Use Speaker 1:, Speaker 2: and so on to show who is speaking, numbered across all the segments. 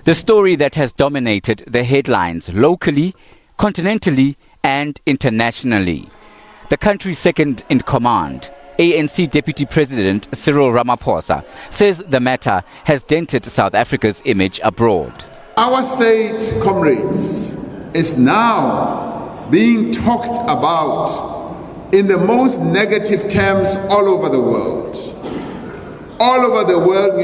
Speaker 1: The story that has dominated the headlines locally, continentally and internationally. The country's second in command, ANC Deputy President Cyril Ramaphosa, says the matter has dented South Africa's image abroad.
Speaker 2: Our state, comrades, is now being talked about in the most negative terms all over the world. All over the world,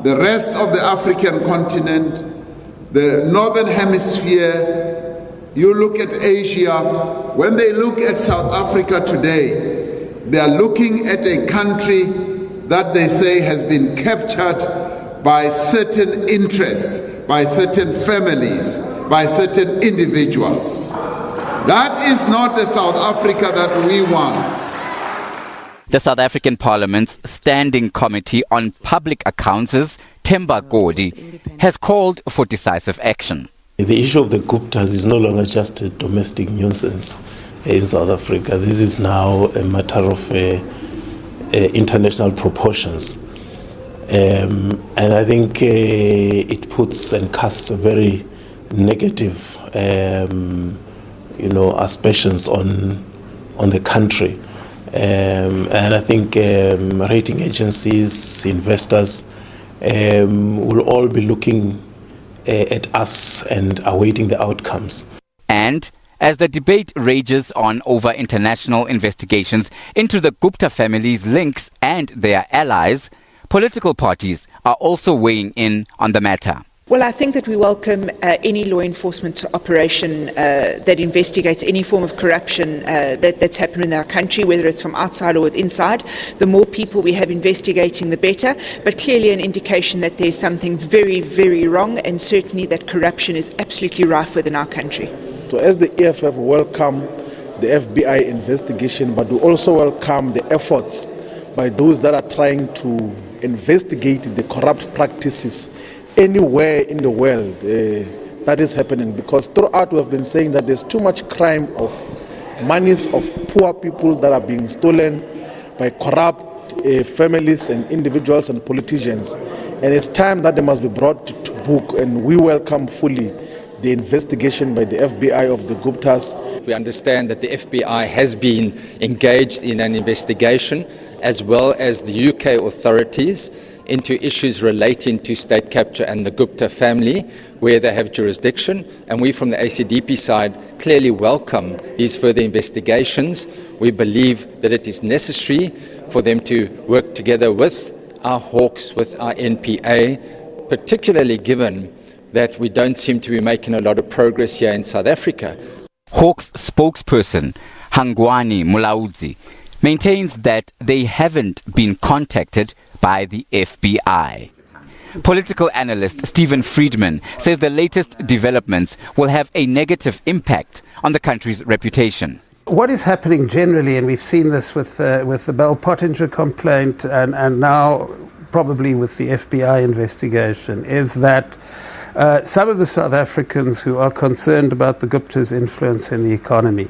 Speaker 2: the rest of the African continent, the northern hemisphere, you look at Asia, when they look at South Africa today, they are looking at a country that they say has been captured by certain interests, by certain families, by certain individuals. That is not the South Africa that we want.
Speaker 1: The South African Parliament's Standing Committee on Public Accounts, Themba Godi, has called for decisive action.
Speaker 3: The issue of the Guptas is no longer just a domestic nuisance in South Africa. This is now a matter of international proportions. And I think it puts and casts a very negative aspersions on the country. And I think rating agencies, investors will all be looking at us and awaiting the outcomes.
Speaker 1: And as the debate rages on over international investigations into the Gupta family's links and their allies, political parties are also weighing in on the matter.
Speaker 4: Well, I think that we welcome any law enforcement operation that investigates any form of corruption that's happened in our country, whether it's from outside or inside. The more people we have investigating, the better. But clearly an indication that there's something very, very wrong, and certainly that corruption is absolutely rife within our country.
Speaker 5: So as the EFF welcome the FBI investigation, but we also welcome the efforts by those that are trying to investigate the corrupt practices anywhere in the world that is happening, because throughout we have been saying that there's too much crime of monies of poor people that are being stolen by corrupt families and individuals and politicians, and it's time that they must be brought to book, and we welcome fully the investigation by the FBI of the Guptas.
Speaker 6: We understand that the FBI has been engaged in an investigation, as well as the UK authorities, into issues relating to state capture and the Gupta family, where they have jurisdiction. And we from the ACDP side clearly welcome these further investigations. We believe that it is necessary for them to work together with our hawks, with our NPA, particularly given that we don't seem to be making a lot of progress here in South Africa.
Speaker 1: Hawks spokesperson Hangwani Mulaudzi maintains that they haven't been contacted by the FBI. Political analyst Stephen Friedman says the latest developments will have a negative impact on the country's reputation.
Speaker 7: What is happening generally, and we've seen this with the Bell Pottinger complaint and now probably with the FBI investigation, is that some of the South Africans who are concerned about the Gupta's influence in the economy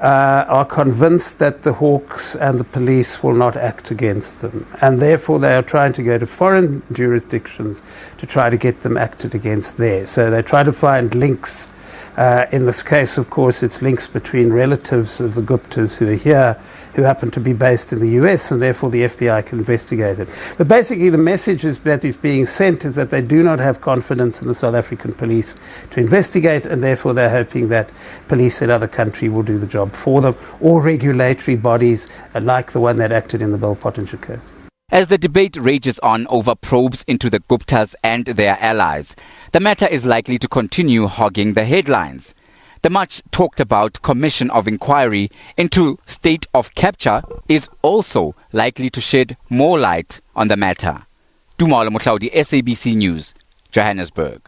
Speaker 7: are convinced that the hawks and the police will not act against them, and therefore they are trying to go to foreign jurisdictions to try to get them acted against there. So they try to find links. In this case, of course, it's links between relatives of the Guptas who are here, who happen to be based in the US, and therefore the FBI can investigate it. But basically the message that is being sent is that they do not have confidence in the South African police to investigate, and therefore they're hoping that police in other country will do the job for them, or regulatory bodies like the one that acted in the Bell Pottinger case.
Speaker 1: As the debate rages on over probes into the Guptas and their allies, the matter is likely to continue hogging the headlines. The much talked about Commission of Inquiry into State of Capture is also likely to shed more light on the matter. Dumalo Mohlaudi, SABC News, Johannesburg.